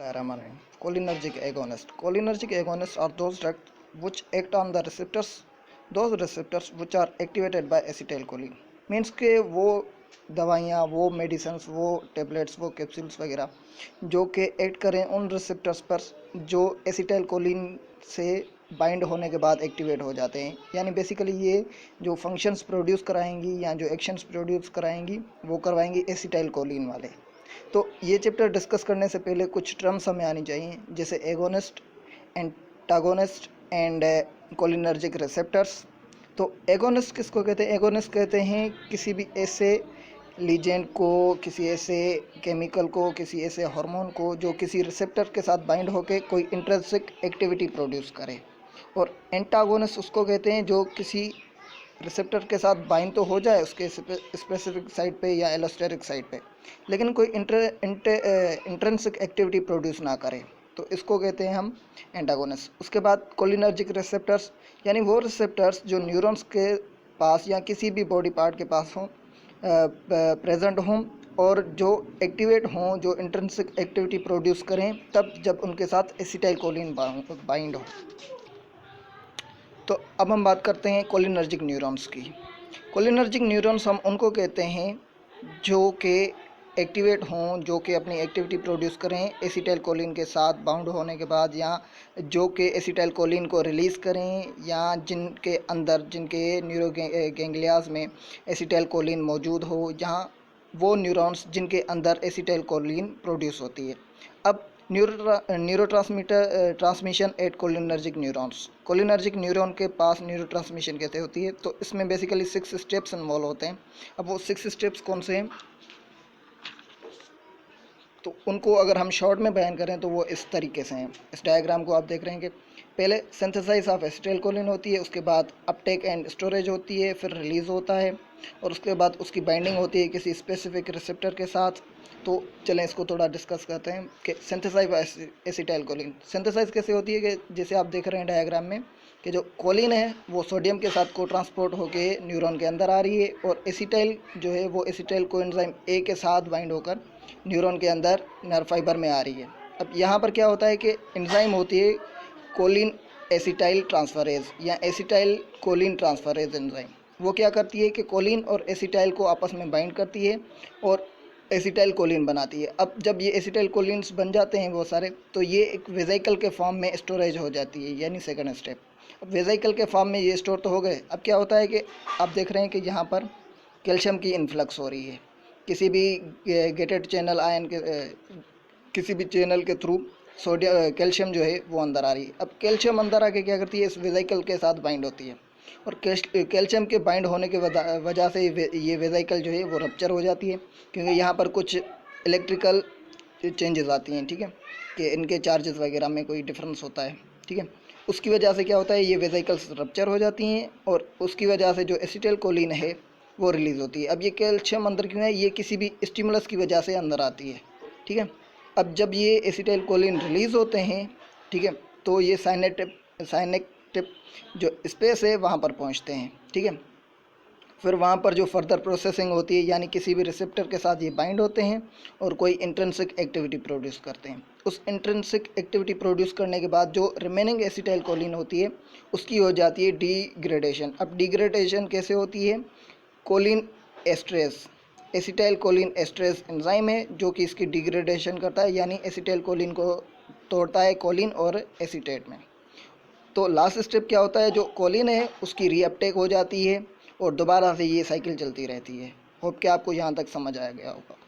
Cholinergic agonist. Cholinergic agonists are those drugs which act on the receptors, those receptors which are activated by acetylcholine. Means के वो दवाइयाँ, वो medicines, वो tablets, वो capsules वगैरह जो कि एक्ट करें उन रिसेप्टर्स पर जो एसिटाइलकोलिन से बाइंड होने के बाद एक्टिवेट हो जाते हैं। यानी बेसिकली ये जो फंक्शंस प्रोड्यूस कराएंगी या जो एक्शंस प्रोड्यूस कराएंगी वो करवाएंगी एसिटाइलकोलिन वाले। तो ये चैप्टर डिस्कस करने से पहले कुछ टर्म्स हमें आनी चाहिए, जैसे agonist, antagonist and cholinergic receptors. तो एगोनिस्ट किसको कहते हैं? एगोनिस्ट कहते हैं किसी भी ऐसे लीजेंड को, किसी ऐसे केमिकल को, किसी ऐसे हार्मोन को जो किसी रिसेप्टर के साथ बाइंड होकर कोई इंट्रिंसिक एक्टिविटी प्रोड्यूस करे। और एंटागोनिस्ट उसको कहते हैं जो किसी रिसेप्टर के साथ बाइंड तो हो जाए उसके स्पेसिफिक साइड पे या एलोस्टेरिक साइड पे, लेकिन कोई इंट्रिंसिक एक्टिविटी प्रोड्यूस ना करे, तो इसको कहते हैं हम एंटागोनिस्ट। उसके बाद कोलिनर्जिक रिसेप्टर्स, यानी वो रिसेप्टर्स जो न्यूरॉन्स के पास या किसी भी बॉडी पार्ट के पास हों, प्रेजेंट हों और जो एक्टिवेट हों, जो इंट्रिंसिक एक्टिविटी प्रोड्यूस करें तब जब उनके साथ एसिटाइलकोलिन बाइंड हो। तो अब हम बात करते हैं कोलिनर्जिक न्यूरॉन्स की। कोलिनर्जिक न्यूरॉन्स हम उनको कहते हैं जो कि एक्टिवेट हों, जो कि अपनी एक्टिविटी प्रोड्यूस करें एसिटाइलकोलिन के साथ बाउंड होने के बाद, या जो कि एसिटाइलकोलिन को रिलीज़ करें, या जिनके अंदर, जिनके न्यूरो गैंग्लियाज में एसिटाइलकोलिन मौजूद हो, जहाँ वो न्यूरॉन्स जिनके अंदर एसिटाइलकोलिन प्रोड्यूस होती है। अब neurotransmitter transmission at cholinergic neurons. Cholinergic neuron के पास न्यूरो ट्रांसमिशन कैसे होती है? तो इसमें बेसिकली 6 स्टेप्स इन्वॉल्व होते हैं। अब वो 6 स्टेप्स कौन से हैं, तो उनको अगर हम शॉर्ट में बयान करें तो वो इस तरीके से हैं। इस डायग्राम को आप देख रहे हैं कि पहले सिंथेसाइज ऑफ एसिटाइलकोलिन होती है, उसके बाद अपटेक एंड स्टोरेज होती है, फिर रिलीज़ होता है, और उसके बाद उसकी बाइंडिंग होती है किसी स्पेसिफिक रिसेप्टर के साथ। तो चलें इसको थोड़ा डिस्कस करते हैं कि सिंथेसाइज एसिटाइलकोलिन सिंथेसाइज कैसे होती है। कि जैसे आप देख रहे हैं डायग्राम में कि जो कोलिन है वो सोडियम के साथ को ट्रांसपोर्ट होकर न्यूरॉन के अंदर आ रही है, और एसिटाइल जो है वो एसिटाइल कोएंजाइम ए के साथ बाइंड होकर न्यूरॉन के अंदर नर्व फाइबर में आ रही है। अब यहाँ पर क्या होता है कि एंजाइम होती है कोलिन एसिटाइल ट्रांसफरेज या एसिटाइल कोलिन ट्रांसफरेज एंजाइम। वो क्या करती है कि कोलिन और एसिटाइल को आपस में बाइंड करती है और एसिटाइल कोलिन बनाती है। अब जब ये एसिटाइल कोलिन्स बन जाते हैं वो सारे, तो ये एक वेजिकल के फॉर्म में स्टोरेज हो जाती है, यानी सेकंड स्टेप। अब वेजिकल के फॉर्म में ये स्टोर तो हो गए। अब क्या होता है कि आप देख रहे हैं कि यहाँ पर कैल्शियम की इन्फ्लक्स हो रही है किसी भी गेटेड चैनल आयन के किसी भी चैनल के थ्रू सोडियम कैल्शियम जो है वो अंदर आ रही है। अब कैल्शियम अंदर आके क्या करती है, इस वेजिकल के साथ बाइंड होती है, और कैल्शियम के बाइंड होने के वजह से ये वेजिकल जो है वो रप्चर हो जाती है, क्योंकि यहाँ पर कुछ इलेक्ट्रिकल चेंजेस आती हैं, ठीक है, कि इनके चार्जेस वगैरह में कोई डिफरेंस होता है, ठीक है। उसकी वजह से क्या होता है, ये वेजिकल्स रप्चर हो जाती हैं और उसकी वजह से जो एसिटाइलकोलिन है वो रिलीज़ होती है। अब ये कैल्शियम अंदर क्यों है, ये किसी भी स्टिमुलस की वजह से अंदर आती है, ठीक है। अब जब ये एसिटाइलकोलिन रिलीज़ होते हैं, ठीक है, तो ये साइनेप्टिक जो स्पेस है वहाँ पर पहुँचते हैं, ठीक है। फिर वहाँ पर जो फर्दर प्रोसेसिंग होती है, यानी किसी भी रिसेप्टर के साथ ये बाइंड होते हैं और कोई इंट्रिंसिक एक्टिविटी प्रोड्यूस करते हैं। उस इंट्रिंसिक एक्टिविटी प्रोड्यूस करने के बाद जो रिमेनिंग एसिटाइलकोलिन होती है उसकी हो जाती है डिग्रेडेशन। अब डिग्रेडेशन कैसे होती है, कोलिन एस्ट्रेस, एसिटाइल कोलिन एस्ट्रेस एंजाइम है जो कि इसकी डिग्रेडेशन करता है, यानी एसिटाइल कोलिन को तोड़ता है कोलिन और एसीटेट में। तो लास्ट स्टेप क्या होता है, जो कोलिन है उसकी रीअपटेक हो जाती है और दोबारा से ये साइकिल चलती रहती है। होप कि आपको यहाँ तक समझ आ गया होगा।